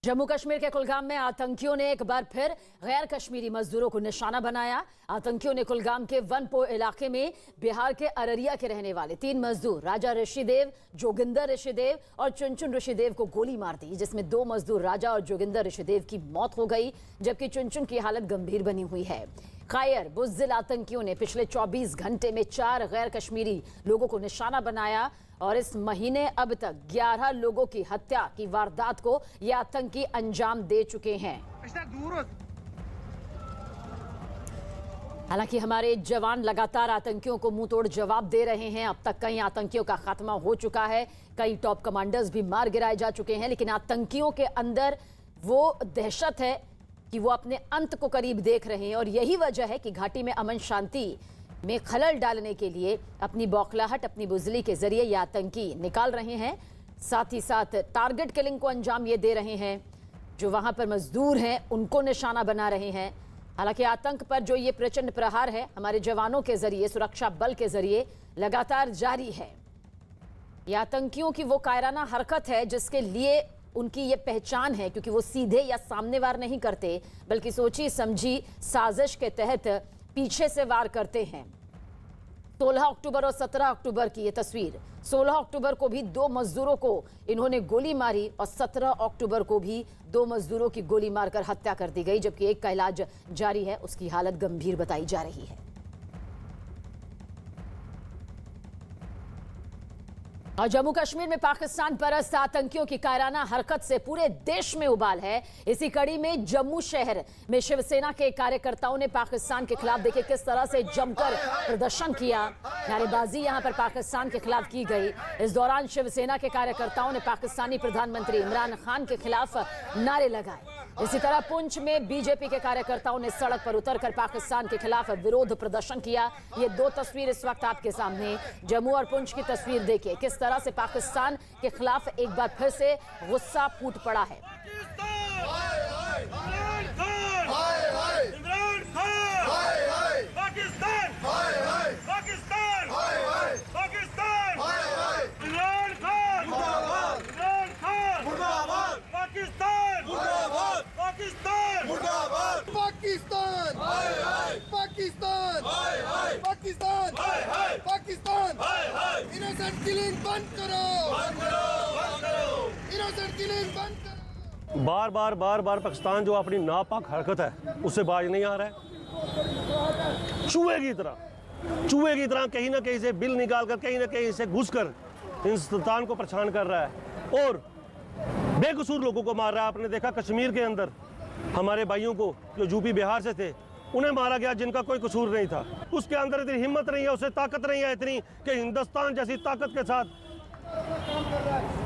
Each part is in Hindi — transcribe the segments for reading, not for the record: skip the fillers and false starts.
जम्मू कश्मीर के कुलगाम में आतंकियों ने एक बार फिर गैर कश्मीरी मजदूरों को निशाना बनाया। आतंकियों ने कुलगाम के वनपो इलाके में बिहार के अररिया के रहने वाले 3 मजदूर राजा ऋषिदेव, जोगिंदर ऋषिदेव और चुनचुन ऋषिदेव को गोली मार दी, जिसमें 2 मजदूर राजा और जोगिंदर ऋषिदेव की मौत हो गई, जबकि चुनचुन की हालत गंभीर बनी हुई है। कायर बुज़दिल आतंकियों ने पिछले 24 घंटे में 4 गैर कश्मीरी लोगों को निशाना बनाया और इस महीने अब तक 11 लोगों की हत्या की वारदात को ये आतंकी अंजाम दे चुके हैं। हालांकि हमारे जवान लगातार आतंकियों को मुंह तोड़ जवाब दे रहे हैं। अब तक कई आतंकियों का खात्मा हो चुका है, कई टॉप कमांडर्स भी मार गिराए जा चुके हैं, लेकिन आतंकियों के अंदर वो दहशत है कि वो अपने अंत को करीब देख रहे हैं और यही वजह है कि घाटी में अमन शांति में खलल डालने के लिए अपनी बौखलाहट, अपनी बुज़दिली के जरिए ये आतंकी निकाल रहे हैं। साथ ही साथ टारगेट किलिंग को अंजाम ये दे रहे हैं, जो वहां पर मजदूर हैं उनको निशाना बना रहे हैं। हालांकि आतंक पर जो ये प्रचंड प्रहार है हमारे जवानों के जरिए, सुरक्षा बल के जरिए लगातार जारी है। ये आतंकियों की वो कायराना हरकत है जिसके लिए उनकी ये पहचान है, क्योंकि वो सीधे या सामने वार नहीं करते, बल्कि सोची समझी साजिश के तहत पीछे से वार करते हैं। 16 अक्टूबर और 17 अक्टूबर की ये तस्वीर। 16 अक्टूबर को भी 2 मजदूरों को इन्होंने गोली मारी और 17 अक्टूबर को भी 2 मजदूरों की गोली मारकर हत्या कर दी गई, जबकि एक का इलाज जारी है, उसकी हालत गंभीर बताई जा रही है। और जम्मू कश्मीर में पाकिस्तान परस्त आतंकियों की कायराना हरकत से पूरे देश में उबाल है। इसी कड़ी में जम्मू शहर में शिवसेना के कार्यकर्ताओं ने पाकिस्तान के खिलाफ देखिए किस तरह से जमकर प्रदर्शन किया। नारेबाजी यहां पर पाकिस्तान के खिलाफ की गई। इस दौरान शिवसेना के कार्यकर्ताओं ने पाकिस्तानी प्रधानमंत्री इमरान खान के खिलाफ नारे लगाए। इसी तरह पुंछ में बीजेपी के कार्यकर्ताओं ने सड़क पर उतरकर पाकिस्तान के खिलाफ विरोध प्रदर्शन किया। ये 2 तस्वीर इस वक्त आपके सामने, जम्मू और पुंछ की तस्वीर देखिए किस तरह से पाकिस्तान के खिलाफ एक बार फिर से गुस्सा फूट पड़ा है। पाकिस्तान इनोसेंट किलिंग बंद करो, इनोसेंट किलिंग बंद करो। बार बार पाकिस्तान जो अपनी नापाक हरकत है उससे बाज नहीं आ रहा है। चूहे की तरह कहीं ना कहीं से बिल निकाल कर, कहीं ना कहीं से घुसकर हिंदुस्तान को परेशान कर रहा है और बेकसूर लोगों को मार रहा है। आपने देखा कश्मीर के अंदर हमारे भाइयों को जो यूपी बिहार से थे उन्हें मारा गया जिनका कोई कसूर नहीं था। उसके अंदर इतनी हिम्मत नहीं है, उसे ताकत नहीं है इतनी कि हिंदुस्तान जैसी ताकत के साथ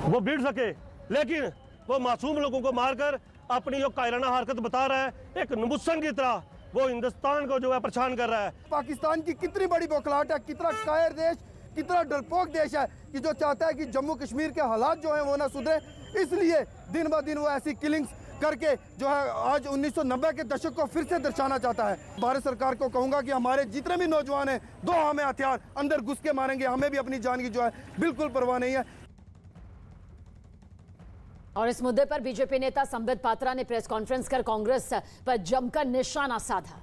वो भिड़ सके, लेकिन वो मासूम लोगों को मारकर अपनी जो कायराना हरकत बता रहा है, एक नमुसन की तरह वो हिंदुस्तान को जो है परेशान कर रहा है। पाकिस्तान की कितनी बड़ी बौखलाहट है, कितना कायर देश, कितना डरपोक देश है कि जो चाहता है कि जम्मू कश्मीर के हालात जो है वो ना सुधरे, इसलिए दिन ब दिन वो ऐसी किलिंग्स करके जो है आज 1990 के दशक को फिर से दर्शाना चाहता है। भारत सरकार को कहूंगा कि हमारे जितने भी नौजवान हैं, 2 हमें हथियार अंदर घुस के मारेंगे, हमें भी अपनी जान की जो है बिल्कुल परवाह नहीं है। और इस मुद्दे पर बीजेपी नेता संबित पात्रा ने प्रेस कॉन्फ्रेंस कर कांग्रेस पर जमकर निशाना साधा।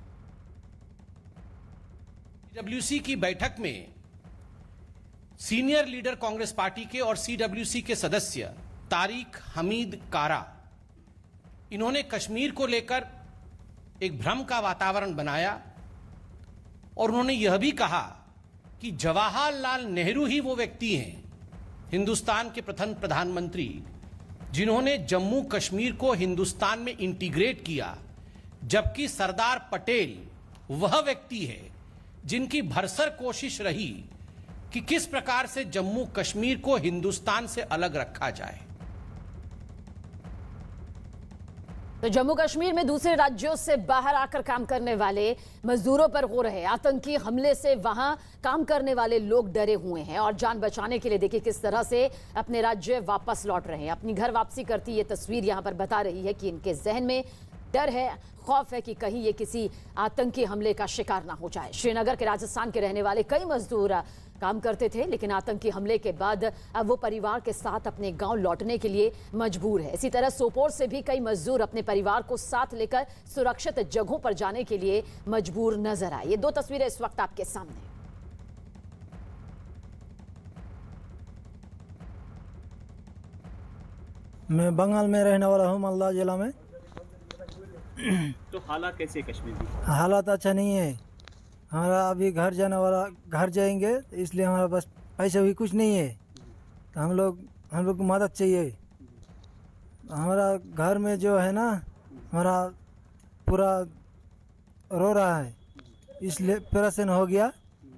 सीडब्ल्यूसी की बैठक में सीनियर लीडर कांग्रेस पार्टी के और सीडब्ल्यूसी के सदस्य तारिक हमीद कारा, इन्होंने कश्मीर को लेकर एक भ्रम का वातावरण बनाया और उन्होंने यह भी कहा कि जवाहरलाल नेहरू ही वो व्यक्ति हैं, हिंदुस्तान के प्रथम प्रधानमंत्री, जिन्होंने जम्मू कश्मीर को हिंदुस्तान में इंटीग्रेट किया, जबकि सरदार पटेल वह व्यक्ति है जिनकी भरसक कोशिश रही कि किस प्रकार से जम्मू कश्मीर को हिंदुस्तान से अलग रखा जाए। तो जम्मू कश्मीर में दूसरे राज्यों से बाहर आकर काम करने वाले मजदूरों पर हो रहे आतंकी हमले से वहां काम करने वाले लोग डरे हुए हैं और जान बचाने के लिए देखिए किस तरह से अपने राज्य वापस लौट रहे हैं। अपनी घर वापसी करती ये तस्वीर यहां पर बता रही है कि इनके जहन में डर है, खौफ है कि कहीं ये किसी आतंकी हमले का शिकार ना हो जाए। श्रीनगर के, राजस्थान के रहने वाले कई मजदूर काम करते थे, लेकिन आतंकी हमले के बाद अब वो परिवार के साथ अपने गांव लौटने के लिए मजबूर है। इसी तरह सोपोर से भी कई मजदूर अपने परिवार को साथ लेकर सुरक्षित जगहों पर जाने के लिए मजबूर नजर आए। ये दो तस्वीरें इस वक्त आपके सामने। मैं बंगाल में रहने वाला हूँ, मालदा जिला में। तो हालात कैसे कश्मीर की? हालात अच्छा नहीं है। हमारा अभी घर जाने वाला, घर जाएंगे, इसलिए हमारा पास पैसा भी कुछ नहीं है। तो हम लोग को मदद चाहिए। हमारा घर में जो है ना, हमारा पूरा रो रहा है, इसलिए ऑपरेशन हो गया,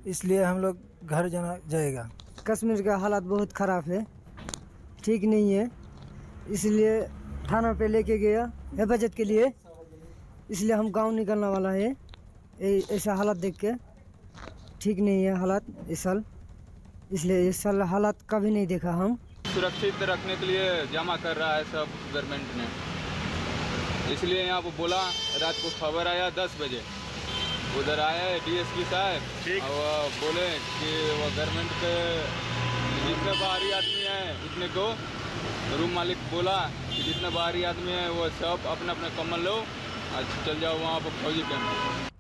इसलिए हम लोग घर जाएगा। कश्मीर का हालात बहुत ख़राब है, ठीक नहीं है, इसलिए थाना पे लेके गया हिफाजत के लिए। इसलिए हम गांव निकलने वाला है। ऐसा हालात देख के ठीक नहीं है हालात इस साल, इसलिए इस साल हालात कभी नहीं देखा हम। सुरक्षित रखने के लिए जमा कर रहा है सब गवर्नमेंट ने, इसलिए यहाँ पर बोला। रात को खबर आया 10 बजे, उधर आया है डीएसपी साहब और बोले कि वो गवर्नमेंट के जितने बाहरी आदमी हैं उतने को रूम मालिक बोला कि जितने बाहरी आदमी हैं वो सब अपने अपने कम्बल लो और चल जाओ वहाँ पर फौजी कैंप।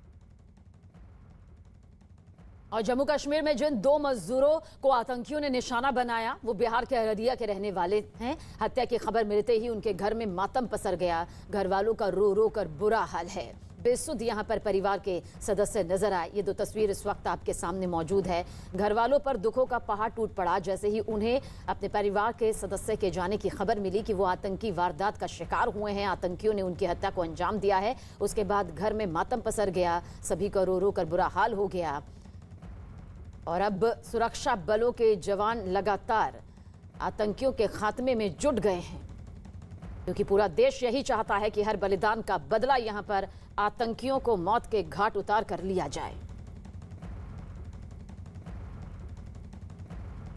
और जम्मू कश्मीर में जिन दो मजदूरों को आतंकियों ने निशाना बनाया वो बिहार के अररिया के रहने वाले हैं। हत्या की खबर मिलते ही उनके घर में मातम पसर गया। घर वालों का रो रो कर बुरा हाल है। बेसुध यहाँ पर परिवार के सदस्य नजर आए। ये दो तस्वीर इस वक्त आपके सामने मौजूद है। घर वालों पर दुखों का पहाड़ टूट पड़ा जैसे ही उन्हें अपने परिवार के सदस्य के जाने की खबर मिली कि वो आतंकी वारदात का शिकार हुए हैं, आतंकियों ने उनकी हत्या को अंजाम दिया है। उसके बाद घर में मातम पसर गया, सभी का रो रो कर बुरा हाल हो गया। और अब सुरक्षा बलों के जवान लगातार आतंकियों के खात्मे में जुट गए हैं, क्योंकि पूरा देश यही चाहता है कि हर बलिदान का बदला यहां पर आतंकियों को मौत के घाट उतार कर लिया जाए।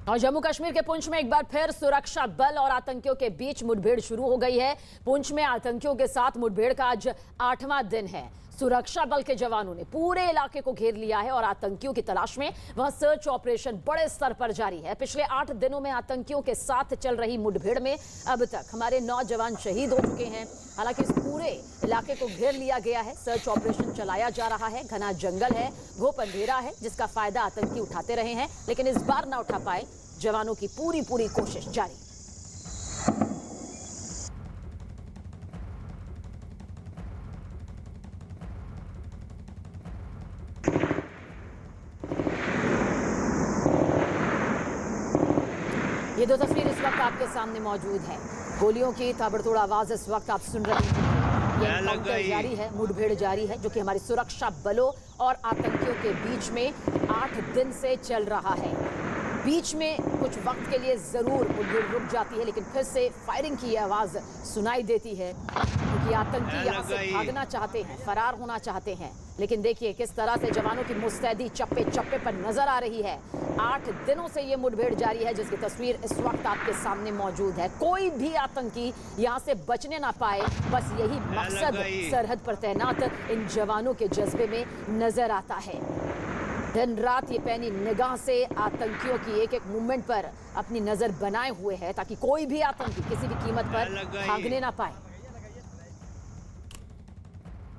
और जम्मू कश्मीर के पुंछ में एक बार फिर सुरक्षा बल और आतंकियों के बीच मुठभेड़ शुरू हो गई है। पुंछ में आतंकियों के साथ मुठभेड़ का आज 8वां दिन है। सुरक्षा बल के जवानों ने पूरे इलाके को घेर लिया है और आतंकियों की तलाश में वहां सर्च ऑपरेशन बड़े स्तर पर जारी है। पिछले 8 दिनों में आतंकियों के साथ चल रही मुठभेड़ में अब तक हमारे 9 जवान शहीद हो चुके हैं। हालांकि इस पूरे इलाके को घेर लिया गया है, सर्च ऑपरेशन चलाया जा रहा है। घना जंगल है, घोप अंधेरा है, जिसका फायदा आतंकी उठाते रहे हैं, लेकिन इस बार ना उठा पाए। जवानों की पूरी कोशिश जारी। ये दो तस्वीर इस वक्त आपके सामने मौजूद है। गोलियों की ताबड़तोड़ आवाज इस वक्त आप सुन रहे हैं। ये एनकाउंटर जारी है, मुठभेड़ जारी है, जो कि हमारी सुरक्षा बलों और आतंकियों के बीच में 8 दिन से चल रहा है। बीच में कुछ वक्त के लिए जरूर मुठभेड़ रुक जाती है, लेकिन फिर से फायरिंग की आवाज सुनाई देती है, क्योंकि आतंकी यहाँ से भागना चाहते हैं, फरार होना चाहते हैं। लेकिन देखिए किस तरह से जवानों की मुस्तैदी चप्पे चप्पे पर नजर आ रही है। 8 दिनों से ये मुठभेड़ जारी है, जिसकी तस्वीर इस वक्त आपके सामने मौजूद है। कोई भी आतंकी यहाँ से बचने ना पाए, बस यही मकसद सरहद पर तैनात इन जवानों के जज्बे में नजर आता है। दिन रात ये पैनी निगाह से आतंकियों की एक एक मूवमेंट पर अपनी नजर बनाए हुए है, ताकि कोई भी आतंकी किसी भी कीमत पर भागने ना पाए।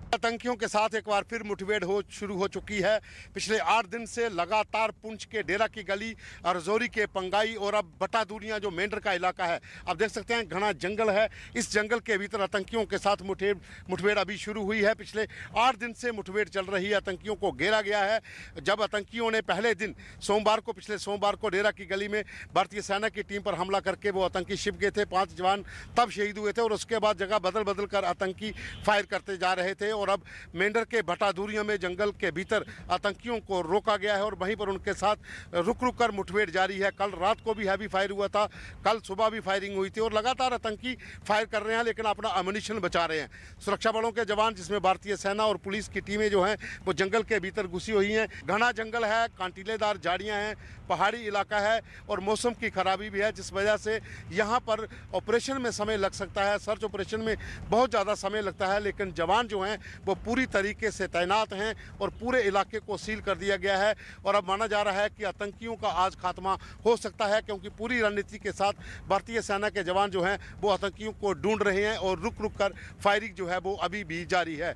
आतंकियों के साथ एक बार फिर मुठभेड़ शुरू हो चुकी है। पिछले 8 दिन से लगातार पुंछ के डेरा की गली और रजौरी के पंगाई और अब बटादूरियां जो मेंढर का इलाका है, आप देख सकते हैं घना जंगल है। इस जंगल के भीतर आतंकियों के साथ मुठभेड़ अभी शुरू हुई है। पिछले 8 दिन से मुठभेड़ चल रही है, आतंकियों को घेरा गया है। जब आतंकियों ने पहले दिन पिछले सोमवार को डेरा की गली में भारतीय सेना की टीम पर हमला करके वो आतंकी छिप गए थे। 5 जवान तब शहीद हुए थे और उसके बाद जगह बदल बदल कर आतंकी फायर करते जा रहे थे। और अब मेंढर के भटादूरियों में जंगल के भीतर आतंकियों को रोका गया है और वहीं पर उनके साथ रुक रुक कर मुठभेड़ जारी है। कल रात को भी हैवी फायर हुआ था, कल सुबह भी फायरिंग हुई थी और लगातार आतंकी फायर कर रहे हैं, लेकिन अपना अम्युनिशन बचा रहे हैं। सुरक्षा बलों के जवान, जिसमें भारतीय सेना और पुलिस की टीमें जो हैं वो जंगल के भीतर घुसी हुई हैं। घना जंगल है, कांटीलेदार झाड़ियाँ हैं, पहाड़ी इलाका है और मौसम की खराबी भी है, जिस वजह से यहाँ पर ऑपरेशन में समय लग सकता है। सर्च ऑपरेशन में बहुत ज़्यादा समय लगता है, लेकिन जवान जो हैं वो पूरी तरीके से तैनात हैं और पूरे इलाके को सील कर दिया गया है। और अब माना जा रहा है कि आतंकियों का आज खात्मा हो सकता है, क्योंकि पूरी रणनीति के साथ भारतीय सेना के जवान जो हैं वो आतंकियों को ढूंढ रहे हैं और रुक रुक कर फायरिंग जो है वो अभी भी जारी है।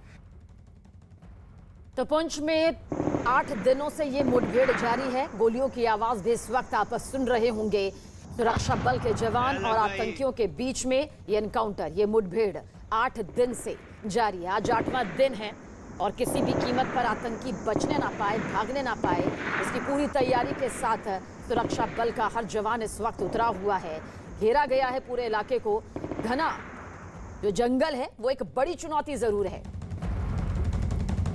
तो पुंछ में 8 दिनों से ये मुठभेड़ जारी है। गोलियों की आवाज भी इस वक्त आप सुन रहे होंगे। सुरक्षा बल के जवान और आतंकियों के बीच में ये एनकाउंटर, ये मुठभेड़ 8 दिन से जारी है। आज 8वां दिन है और किसी भी कीमत पर आतंकी बचने ना पाए, भागने ना पाए, इसकी पूरी तैयारी के साथ सुरक्षा बल का हर जवान इस वक्त उतरा हुआ है। घेरा गया है पूरे इलाके को। घना जो जंगल है वो एक बड़ी चुनौती जरूर है।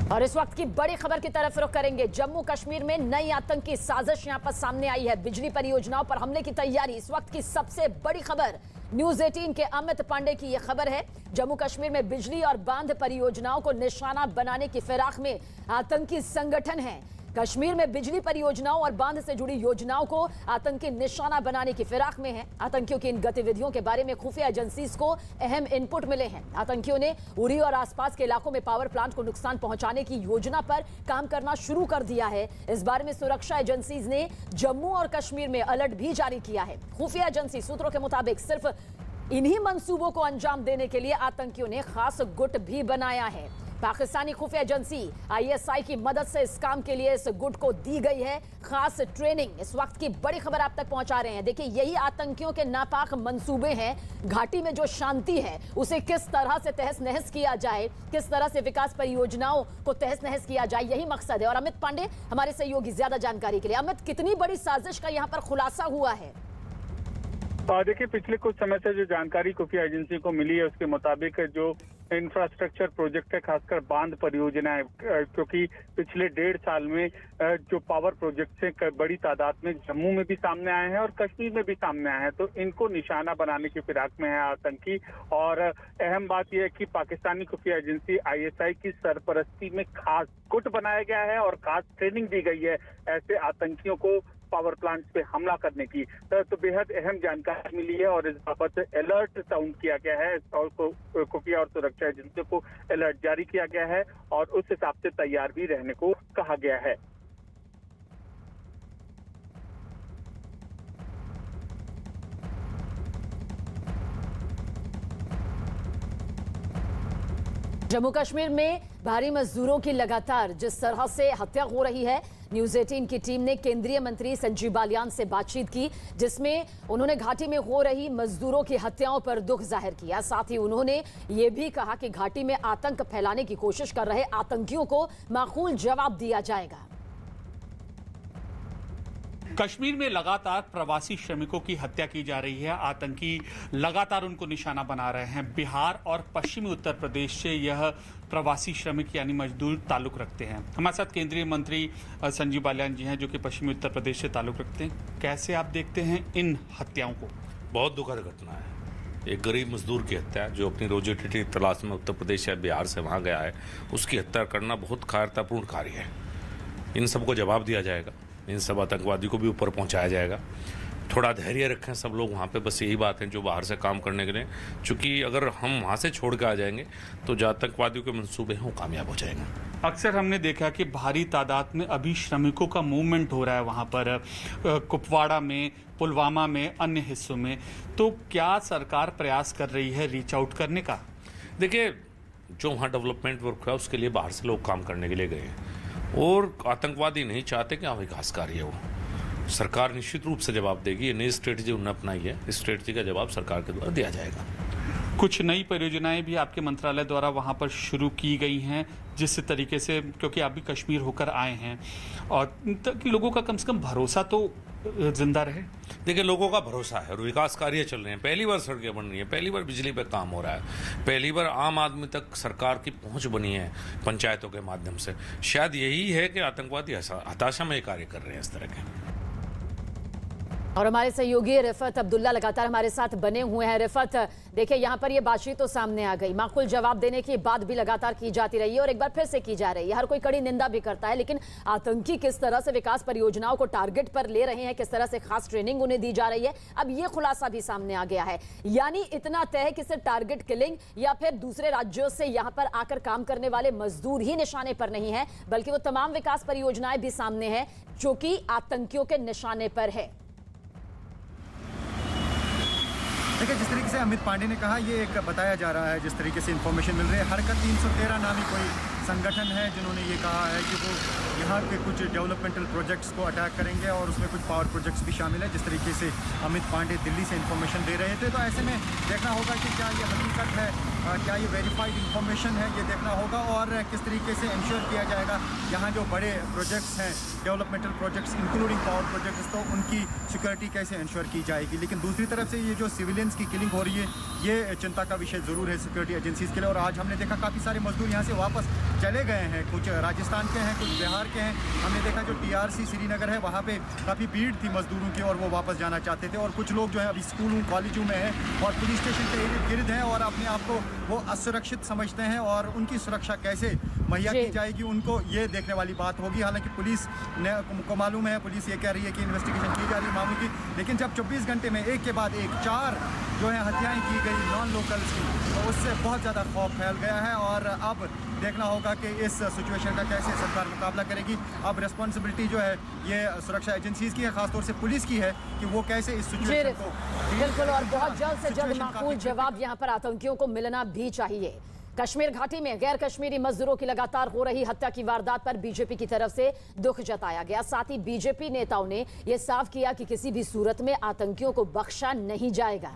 और इस वक्त की बड़ी खबर की तरफ रुख करेंगे। जम्मू कश्मीर में नई आतंकी साजिश यहां पर सामने आई है। बिजली परियोजनाओं पर हमले की तैयारी इस वक्त की सबसे बड़ी खबर। न्यूज 18 के अमित पांडे की यह खबर है। जम्मू कश्मीर में बिजली और बांध परियोजनाओं को निशाना बनाने की फिराक में आतंकी संगठन है। कश्मीर में बिजली परियोजनाओं और बांध से जुड़ी योजनाओं को आतंकी निशाना बनाने की फिराक में है। आतंकियों की इन गतिविधियों के बारे में खुफिया एजेंसीज को अहम इनपुट मिले हैं। आतंकियों ने उरी और आसपास के इलाकों में पावर प्लांट को नुकसान पहुंचाने की योजना पर काम करना शुरू कर दिया है। इस बारे में सुरक्षा एजेंसीज ने जम्मू और कश्मीर में अलर्ट भी जारी किया है। खुफिया एजेंसी सूत्रों के मुताबिक सिर्फ इन्हीं मंसूबों को अंजाम देने के लिए आतंकियों ने खास गुट भी बनाया है। पाकिस्तानी खुफिया एजेंसी ISI की मदद से इस काम के लिए इस गुट को दी गई है खास ट्रेनिंग। इस वक्त की बड़ी खबर आप तक पहुंचा रहे हैं। देखिए, यही आतंकियों के नापाक मंसूबे हैं। घाटी में जो शांति है उसे किस तरह से तहस नहस किया जाए, किस तरह से विकास परियोजनाओं को तहस नहस किया जाए, यही मकसद है। और अमित पांडे हमारे सहयोगी ज्यादा जानकारी के लिए। अमित, कितनी बड़ी साजिश का यहाँ पर खुलासा हुआ है? देखिए, पिछले कुछ समय से जो जानकारी खुफिया एजेंसी को मिली है उसके मुताबिक जो इंफ्रास्ट्रक्चर प्रोजेक्ट है, खासकर बांध परियोजना है, क्योंकि पिछले 1.5 साल में जो पावर प्रोजेक्ट है बड़ी तादाद में जम्मू में भी सामने आए हैं और कश्मीर में भी सामने आए हैं, तो इनको निशाना बनाने की फिराक में है आतंकी। और अहम बात यह है कि पाकिस्तानी खुफिया एजेंसी ISI की सरपरस्ती में खास गुट बनाया गया है और खास ट्रेनिंग दी गई है ऐसे आतंकियों को पावर प्लांट पे हमला करने की। तो बेहद अहम जानकारी मिली है और इस बाबत अलर्ट साउंड किया गया है और खुफिया और सुरक्षा एजेंसियों को अलर्ट जारी किया गया है और उस हिसाब से तैयार भी रहने को कहा गया है। जम्मू कश्मीर में भारी मजदूरों की लगातार जिस तरह से हत्या हो रही है, न्यूज 18 की टीम ने केंद्रीय मंत्री संजीव बालियान से बातचीत की, जिसमें उन्होंने घाटी में हो रही मजदूरों की हत्याओं पर दुख जाहिर किया। साथ ही उन्होंने ये भी कहा कि घाटी में आतंक फैलाने की कोशिश कर रहे आतंकियों को माकूल जवाब दिया जाएगा। कश्मीर में लगातार प्रवासी श्रमिकों की हत्या की जा रही है। आतंकी लगातार उनको निशाना बना रहे हैं। बिहार और पश्चिमी उत्तर प्रदेश से यह प्रवासी श्रमिक यानी मजदूर ताल्लुक रखते हैं। हमारे साथ केंद्रीय मंत्री संजीव बालियान जी हैं, जो कि पश्चिमी उत्तर प्रदेश से ताल्लुक रखते हैं। कैसे आप देखते हैं इन हत्याओं को? बहुत दुखद घटना है। एक गरीब मजदूर की हत्या, जो अपनी रोजी रोटी की तलाश में उत्तर प्रदेश या बिहार से वहाँ गया है, उसकी हत्या करना बहुत कायरतापूर्ण कार्य है। इन सबको जवाब दिया जाएगा, इन सब आतंकवादी को भी ऊपर पहुंचाया जाएगा। थोड़ा धैर्य रखें सब लोग वहाँ पे, बस यही बात है जो बाहर से काम करने के लिए, क्योंकि अगर हम वहाँ से छोड़ के आ जाएंगे तो जो आतंकवादियों के मंसूबे हैं वो कामयाब हो जाएंगे। अक्सर हमने देखा कि भारी तादाद में अभी श्रमिकों का मूवमेंट हो रहा है वहाँ पर, कुपवाड़ा में, पुलवामा में, अन्य हिस्सों में, तो क्या सरकार प्रयास कर रही है रीच आउट करने का? देखिए, जो वहाँ डेवलपमेंट वर्क है उसके लिए बाहर से लोग काम करने के लिए गए हैं और आतंकवादी नहीं चाहते कि विकास कार्य हो। सरकार निश्चित रूप से जवाब देगी। ये नई स्ट्रेटजी उन्होंने अपनाई है, इस स्ट्रेटजी का जवाब सरकार के द्वारा दिया जाएगा। कुछ नई परियोजनाएं भी आपके मंत्रालय द्वारा वहां पर शुरू की गई हैं, जिस तरीके से, क्योंकि आप भी कश्मीर होकर आए हैं, और ताकि लोगों का कम से कम भरोसा तो जिंदा रहे। देखिए, लोगों का भरोसा है और विकास कार्य चल रहे हैं। पहली बार सड़कें बन रही हैं, पहली बार बिजली पे काम हो रहा है, पहली बार आम आदमी तक सरकार की पहुंच बनी है पंचायतों के माध्यम से। शायद यही है कि आतंकवादी हताशा में कार्य कर रहे हैं इस तरह के। और हमारे सहयोगी रिफत अब्दुल्ला लगातार हमारे साथ बने हुए हैं। रिफत, देखिए यहाँ पर ये बातचीत तो सामने आ गई, माकूल जवाब देने की बात भी लगातार की जाती रही है और एक बार फिर से की जा रही है। हर कोई कड़ी निंदा भी करता है, लेकिन आतंकी किस तरह से विकास परियोजनाओं को टारगेट पर ले रहे हैं, किस तरह से खास ट्रेनिंग उन्हें दी जा रही है, अब ये खुलासा भी सामने आ गया है। यानी इतना तय है कि सिर्फ टारगेट किलिंग या फिर दूसरे राज्यों से यहाँ पर आकर काम करने वाले मजदूर ही निशाने पर नहीं है, बल्कि वो तमाम विकास परियोजनाएं भी सामने है जो कि आतंकियों के निशाने पर है। देखिए, जिस तरीके से अमित पांडे ने कहा, ये एक बताया जा रहा है, जिस तरीके से इंफॉर्मेशन मिल रही है, हरकत 313 नामी कोई संगठन है जिन्होंने ये कहा है कि वो यहाँ के कुछ डेवलपमेंटल प्रोजेक्ट्स को अटैक करेंगे और उसमें कुछ पावर प्रोजेक्ट्स भी शामिल है। जिस तरीके से अमित पांडे दिल्ली से इंफॉर्मेशन दे रहे थे, तो ऐसे में देखना होगा कि क्या ये हकीकत है, क्या ये वेरीफाइड इंफॉर्मेशन है, ये देखना होगा और किस तरीके से इंश्योर किया जाएगा यहाँ जो बड़े प्रोजेक्ट्स हैं, developmental projects including power projects, तो उनकी सिक्योरिटी कैसे इंश्योर की जाएगी। लेकिन दूसरी तरफ से ये जो सिविलियंस की किलिंग हो रही है, ये चिंता का विषय ज़रूर है सिक्योरिटी एजेंसीज के लिए। और आज हमने देखा काफ़ी सारे मजदूर यहाँ से वापस चले गए हैं, कुछ राजस्थान के हैं, कुछ बिहार के हैं। हमने देखा जो TRC श्रीनगर है, वहाँ पे काफ़ी भीड़ थी मजदूरों की और वो वापस जाना चाहते थे। और कुछ लोग जो है अभी स्कूलों कॉलेजों में हैं और पुलिस स्टेशन के इर्द गिर्द हैं और अपने आप को वो असुरक्षित समझते हैं और उनकी सुरक्षा कैसे मुहैया की जाएगी, उनको ये देखने वाली बात होगी। हालांकि पुलिस को मालूम है, पुलिस ये कह रही है कि इन्वेस्टिगेशन की जा रही है मामले की, लेकिन जब 24 घंटे में एक के बाद एक 4 जो है हत्याएं की गई नॉन लोकल्स की, तो उससे बहुत ज़्यादा खौफ फैल गया है। और अब देखना होगा कि इस सिचुएशन का कैसे सरकार मुकाबला करेगी। अब रिस्पॉन्सिबिलिटी जो है ये सुरक्षा एजेंसीज की है, खासतौर से पुलिस की है कि वो कैसे इस सिचुएशन को बिल्कुल, और बहुत जल्द से जल्द माकूल जवाब यहाँ पर आतंकियों को मिलना भी चाहिए। कश्मीर घाटी में गैर कश्मीरी मजदूरों की लगातार हो रही हत्या की वारदात पर बीजेपी की तरफ से दुख जताया गया। साथ ही बीजेपी नेताओं ने यह साफ किया कि किसी भी सूरत में आतंकियों को बख्शा नहीं जाएगा।